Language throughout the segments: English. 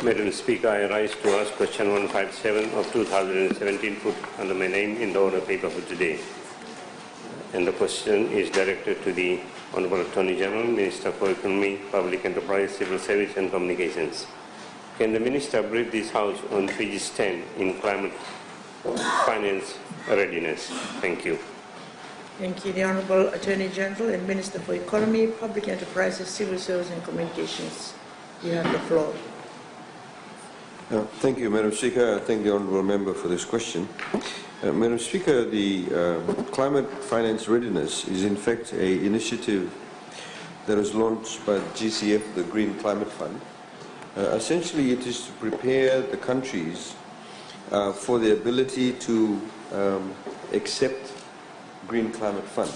Madam Speaker, I rise to ask question 157 of 2017 put under my name in the order paper for today. And the question is directed to the Honourable Attorney General, Minister for Economy, Public Enterprise, Civil Service and Communications. Can the Minister brief this House on Fiji's stand in climate finance readiness? Thank you. Thank you. The Honourable Attorney General and Minister for Economy, Public Enterprises, Civil Service and Communications. You have the floor. Thank you, Madam Speaker. I thank the Honourable Member for this question. Madam Speaker, the Climate Finance Readiness is in fact an initiative that was launched by the GCF, the Green Climate Fund. Essentially, it is to prepare the countries for the ability to accept Green Climate Fund.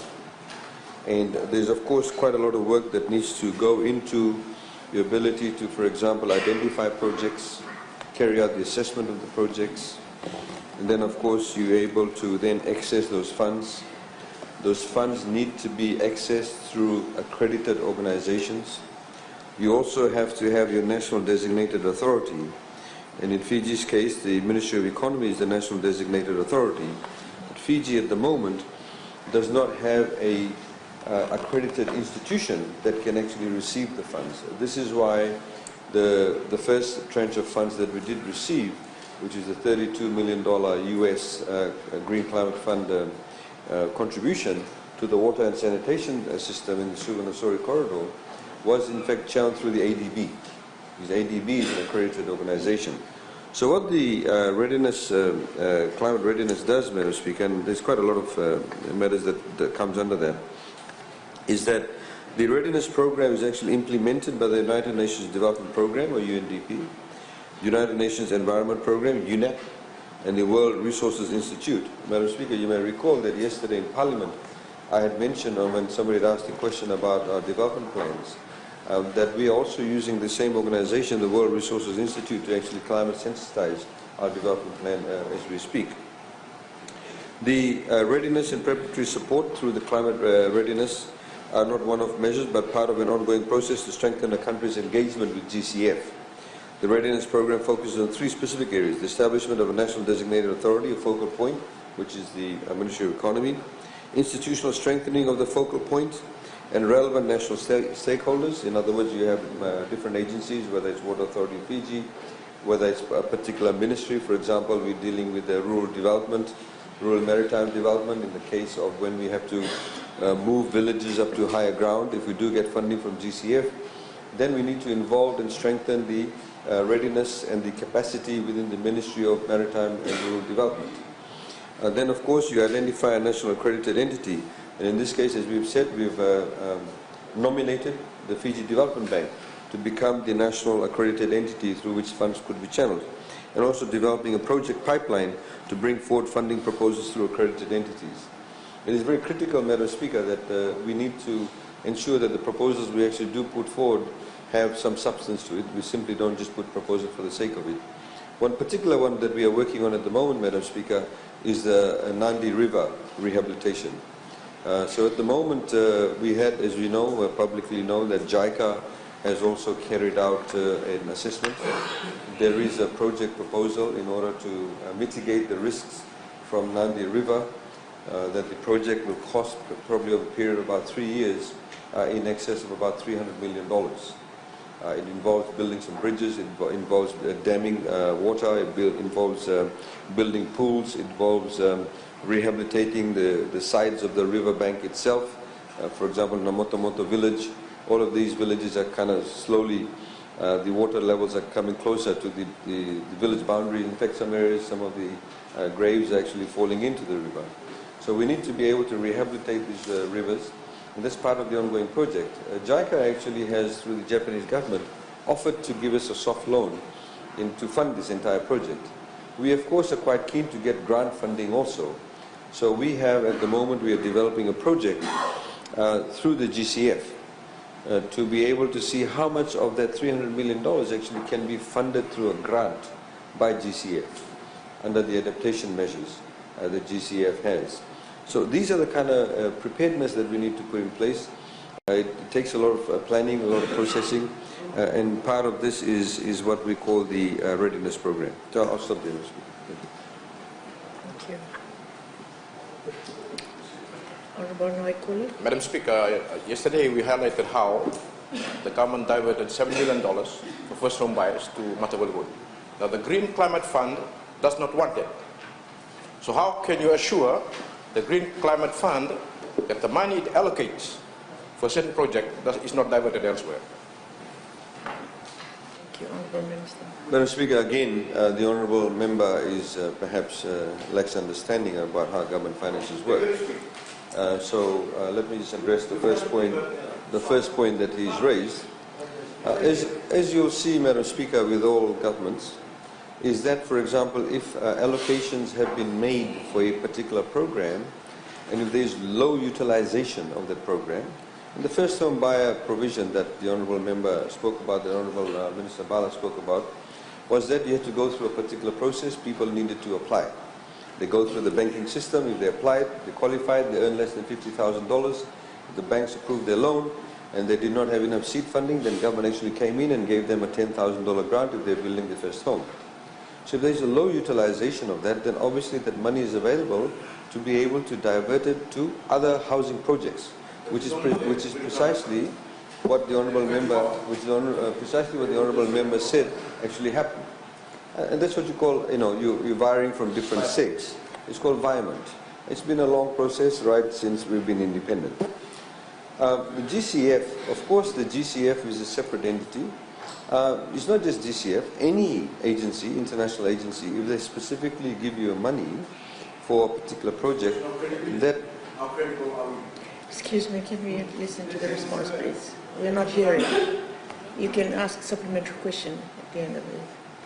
And there's, of course, quite a lot of work that needs to go into the ability to, for example, identify projects, carry out the assessment of the projects, and then of course you're able to then access those funds. Those funds need to be accessed through accredited organizations. You also have to have your national designated authority, and in Fiji's case the Ministry of Economy is the national designated authority. But Fiji at the moment does not have a accredited institution that can actually receive the funds. This is why the first tranche of funds that we did receive, which is the $32 million US Green Climate Fund contribution to the water and sanitation system in the Suvarnasori corridor, was in fact channeled through the ADB. Because ADB is an accredited organization. So what the climate readiness does, Madam Speaker, and there's quite a lot of matters that comes under that, is that the readiness program is actually implemented by the United Nations Development Program, or UNDP, the United Nations Environment Program, UNEP, and the World Resources Institute. Madam Speaker, you may recall that yesterday in Parliament I had mentioned, when somebody had asked a question about our development plans, that we are also using the same organization, the World Resources Institute, to actually climate sensitize our development plan as we speak. The readiness and preparatory support through the climate readiness are not one-off measures, but part of an ongoing process to strengthen a country's engagement with GCF. The readiness program focuses on three specific areas: the establishment of a national designated authority, a focal point, which is the Ministry of Economy, institutional strengthening of the focal point, and relevant national stakeholders. In other words, you have different agencies, whether it's Water Authority of Fiji, whether it's a particular ministry. For example, we're dealing with the rural development, rural maritime development, in the case of when we have to move villages up to higher ground. If we do get funding from GCF, then we need to involve and strengthen the readiness and the capacity within the Ministry of Maritime and Rural Development. Then of course you identify a national accredited entity, and in this case, as we've said, we've nominated the Fiji Development Bank to become the national accredited entity through which funds could be channeled, and also developing a project pipeline to bring forward funding proposals through accredited entities. It is very critical, Madam Speaker, that we need to ensure that the proposals we actually do put forward have some substance to it. We simply don't just put proposals for the sake of it. One particular one that we are working on at the moment, Madam Speaker, is the Nandi River rehabilitation. So at the moment we had, as we know, publicly know, that JICA has also carried out an assessment. There is a project proposal in order to mitigate the risks from Nandi River, that the project will cost probably over a period of about 3 years in excess of about $300 million. It involves building some bridges, it involves damming water, it involves building pools, it involves rehabilitating the sides of the river bank itself. For example, Namotomoto village, all of these villages are kind of slowly, the water levels are coming closer to the village boundary. In fact, some areas, some of the graves are actually falling into the river. So we need to be able to rehabilitate these rivers, and that's part of the ongoing project. JICA actually has, through the Japanese government, offered to give us a soft loan to fund this entire project. We, of course, are quite keen to get grant funding also. So we have, at the moment, we are developing a project through the GCF to be able to see how much of that $300 million actually can be funded through a grant by GCF under the adaptation measures that GCF has. So these are the kind of preparedness that we need to put in place. It takes a lot of planning, a lot of processing, and part of this is what we call the Readiness program. So I'll stop there. Thank you. Honorable Naikula. Madam Speaker, yesterday we highlighted how the government diverted $7 million for first home buyers to Matawal Road. Now the Green Climate Fund does not want it. So how can you assure the Green Climate Fund that the money it allocates for a certain project is not diverted elsewhere? Thank you, Honorable Minister. Madam Speaker, again, the Honourable Member is perhaps lacks understanding about how government finances work. So let me just address the first point that he's raised. As you'll see, Madam Speaker, with all governments, is that, for example, if allocations have been made for a particular program, and if there's low utilization of that program, and the first home buyer provision that the Honourable Member spoke about, the Honourable Minister Bala spoke about, was that you had to go through a particular process. People needed to apply. They go through the banking system. If they applied, they qualified, they earned less than $50,000. The banks approved their loan, and they did not have enough seed funding, then government actually came in and gave them a $10,000 grant if they're building their first home. So if there's a low utilization of that, then obviously that money is available to be able to divert it to other housing projects, which is precisely what the Honourable Member, said actually happened. And that's what you call, you're varying from different sects. It's called environment. It's been a long process right since we've been independent. The GCF, of course, the GCF is a separate entity. It's not just GCF. Any agency, international agency, if they specifically give you money for a particular project, that... Excuse me, can we listen to the response, please? We're not hearing. You can ask supplementary question at the end of it.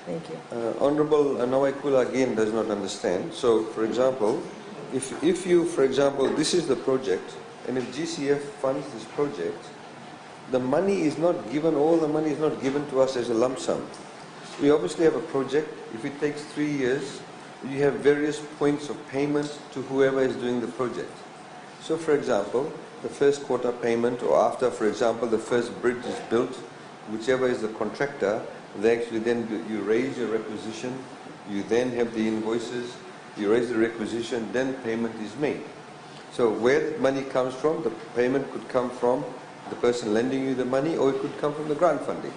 Thank you. Honourable Nawaikula again does not understand. So, for example, if you, for example, this is the project, and if GCF funds this project, the money is not given, all the money is not given to us as a lump sum. We obviously have a project. If it takes 3 years, you have various points of payment to whoever is doing the project. So, for example, the first quarter payment, or after, for example, the first bridge is built, whichever is the contractor, they actually then you raise your requisition, you then have the invoices, you raise the requisition, then payment is made. So where the money comes from, the payment could come from the person lending you the money, or it could come from the grant funding.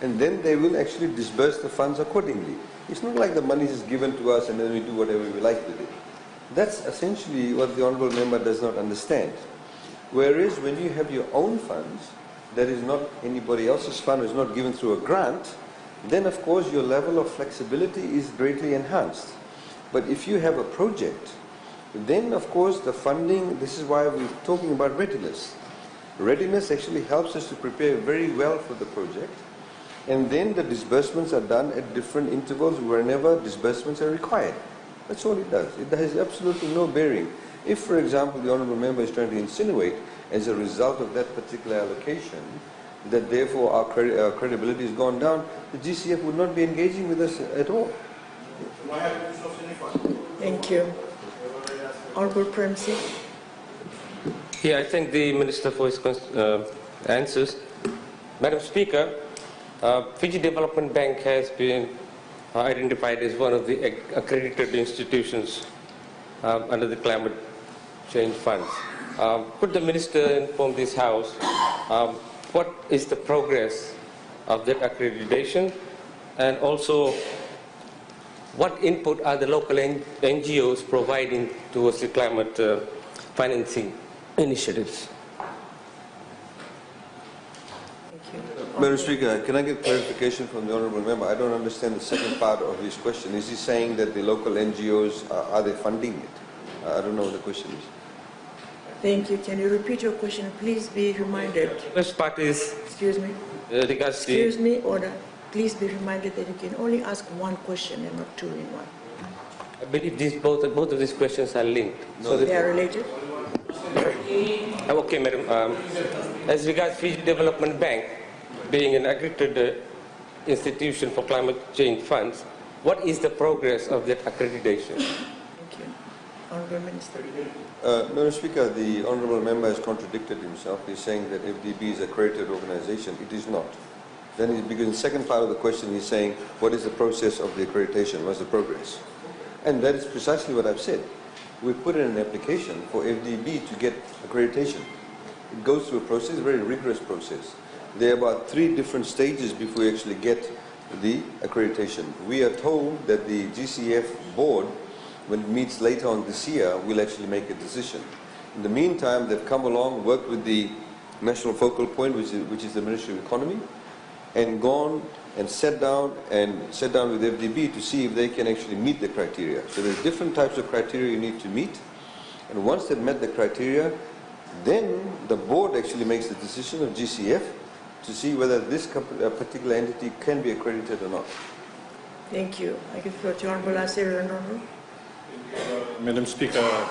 And then they will actually disburse the funds accordingly. It's not like the money is given to us and then we do whatever we like with it. That's essentially what the Honourable Member does not understand. Whereas when you have your own funds, that is not anybody else's fund, is not given through a grant, then of course your level of flexibility is greatly enhanced. But if you have a project, then of course the funding, this is why we're talking about readiness. Readiness actually helps us to prepare very well for the project, and then the disbursements are done at different intervals whenever disbursements are required. That's all it does. It has absolutely no bearing. If, for example, the Honourable Member is trying to insinuate, as a result of that particular allocation, that therefore our credibility has gone down, the GCF would not be engaging with us at all. Thank you. Honourable Premsi. Yeah, I thank the Minister for his answers. Madam Speaker, Fiji Development Bank has been identified as one of the accredited institutions under the Climate Change Funds. Could the Minister inform this House what is the progress of that accreditation, and also what input are the local NGOs providing towards the climate financing initiatives? Madam Speaker, can I get clarification from the Honourable Member? I don't understand the second part of his question. Is he saying that the local NGOs, are they funding it? I don't know what the question is. Thank you. Can you repeat your question? Please be reminded. First part is... Excuse me. Excuse me, order. Please be reminded that you can only ask one question and not two in one. I believe both of these questions are linked. No, so they are related? Okay, Madam. As regards Fiji Development Bank, being an accredited institution for climate change funds, what is the progress of that accreditation? Thank you. Honourable Minister. Madam Speaker, the Honourable Member has contradicted himself. He's saying that FDB is an accredited organization. It is not. Because in the second part of the question he's saying, what is the process of the accreditation? What's the progress? And that is precisely what I've said. We put in an application for FDB to get accreditation. It goes through a process, a very rigorous process. There are about 3 different stages before we actually get the accreditation. We are told that the GCF board, when it meets later on this year, will actually make a decision. In the meantime, they've come along, worked with the national focal point, which is the Ministry of Economy, and gone and sat down with FDB to see if they can actually meet the criteria. So there's different types of criteria you need to meet, and once they've met the criteria, then the board actually makes the decision of GCF to see whether this particular entity can be accredited or not. Thank you. I give the floor to Honorable Asir. Madam Speaker,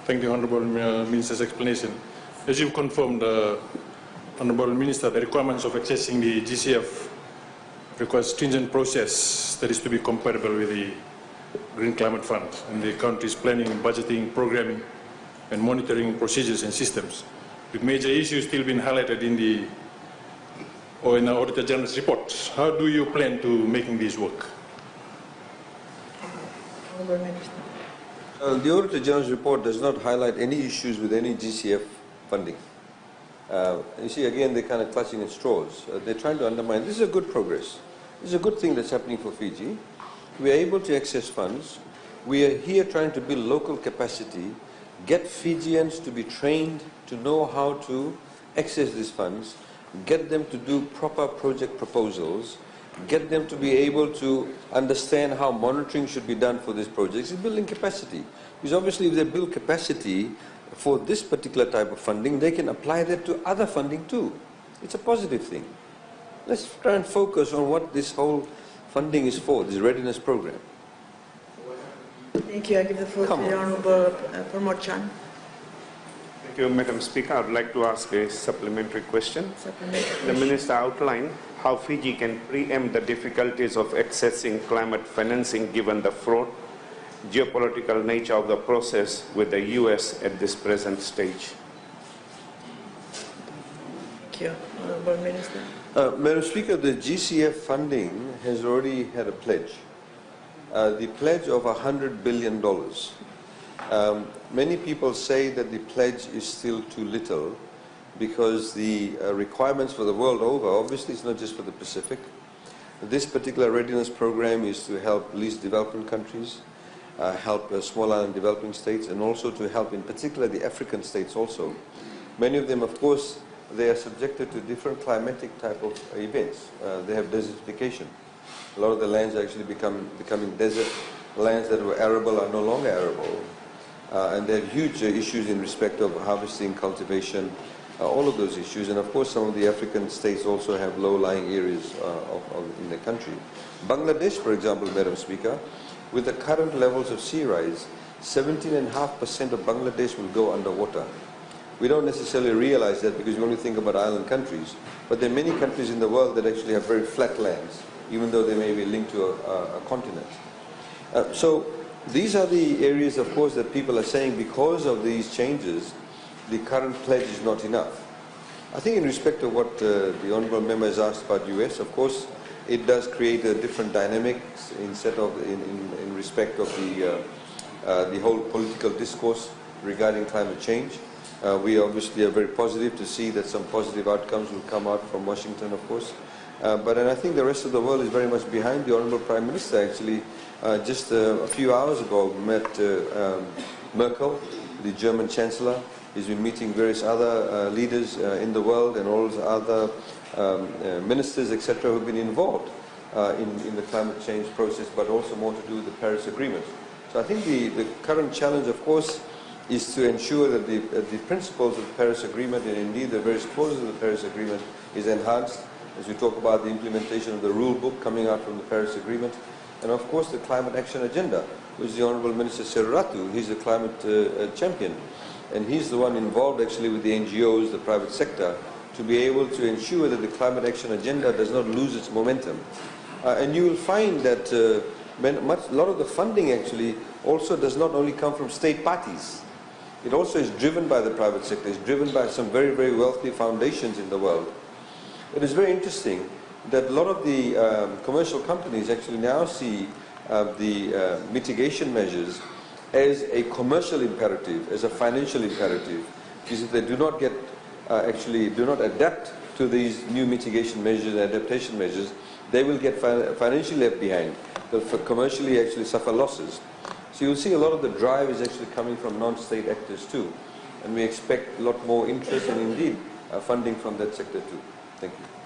thank the Honourable Minister's explanation. As you confirmed, Honourable Minister, the requirements of accessing the GCF requires stringent process that is to be compatible with the Green Climate Fund and the country's planning, budgeting, programming and monitoring procedures and systems, with major issues still being highlighted in the Auditor General's report. How do you plan to making this work? Honourable Minister. The Auditor General's report does not highlight any issues with any GCF funding. You see, again, they're kind of clutching at straws. They're trying to undermine. This is a good progress. This is a good thing that's happening for Fiji. We are able to access funds. We are here trying to build local capacity, get Fijians to be trained to know how to access these funds, get them to do proper project proposals, get them to be able to understand how monitoring should be done for these projects. It's building capacity. Because obviously if they build capacity for this particular type of funding, they can apply that to other funding too. It's a positive thing. Let's try and focus on what this whole funding is for, this readiness program. Thank you. I give the floor to the Honourable Pramod Chan. Thank you, Madam Speaker. I would like to ask a supplementary question. The Minister outlined how Fiji can preempt the difficulties of accessing climate financing given the fraught, geopolitical nature of the process with the US at this present stage. Thank you. Honourable Minister. Madam Speaker, the GCF funding has already had a pledge. The pledge of $100 billion. Many people say that the pledge is still too little because the requirements for the world over, obviously it's not just for the Pacific. This particular readiness program is to help least developing countries, help small island developing states, and also to help in particular the African states also. Many of them, of course, they are subjected to different climatic type of events. They have desertification. A lot of the lands are actually becoming desert. Lands that were arable are no longer arable. And they have huge issues in respect of harvesting, cultivation, all of those issues. And of course some of the African states also have low-lying areas in the country. Bangladesh, for example, Madam Speaker, with the current levels of sea rise, 17.5% of Bangladesh will go underwater. We don't necessarily realize that because we only think about island countries, but there are many countries in the world that actually have very flat lands, even though they may be linked to a continent. So these are the areas, of course, that people are saying because of these changes, the current pledge is not enough. I think in respect of what the Honourable Member has asked about US, of course, it does create a different dynamics in respect of the whole political discourse regarding climate change. We obviously are very positive to see that some positive outcomes will come out from Washington, of course. But I think the rest of the world is very much behind the Honourable Prime Minister. Actually, just a few hours ago, met Merkel, the German Chancellor. He's been meeting various other leaders in the world and all other ministers, etc., who have been involved in the climate change process, but also more to do with the Paris Agreement. So I think the current challenge, of course, is to ensure that the principles of the Paris Agreement and indeed the various clauses of the Paris Agreement is enhanced as we talk about the implementation of the rule book coming out from the Paris Agreement, and of course the Climate Action Agenda, which the Honourable Minister Serratu, he's a climate champion, and he's the one involved actually with the NGOs, the private sector, to be able to ensure that the Climate Action Agenda does not lose its momentum. And you will find that a lot of the funding actually also does not only come from state parties. It also is driven by the private sector. It's driven by some very, very wealthy foundations in the world. It is very interesting. that a lot of the commercial companies actually now see the mitigation measures as a commercial imperative, as a financial imperative, because if they do not get, actually do not adapt to these new mitigation measures and adaptation measures, they will get financially left behind. They'll commercially actually suffer losses. So you'll see a lot of the drive is actually coming from non-state actors too. And we expect a lot more interest and indeed funding from that sector too. Thank you.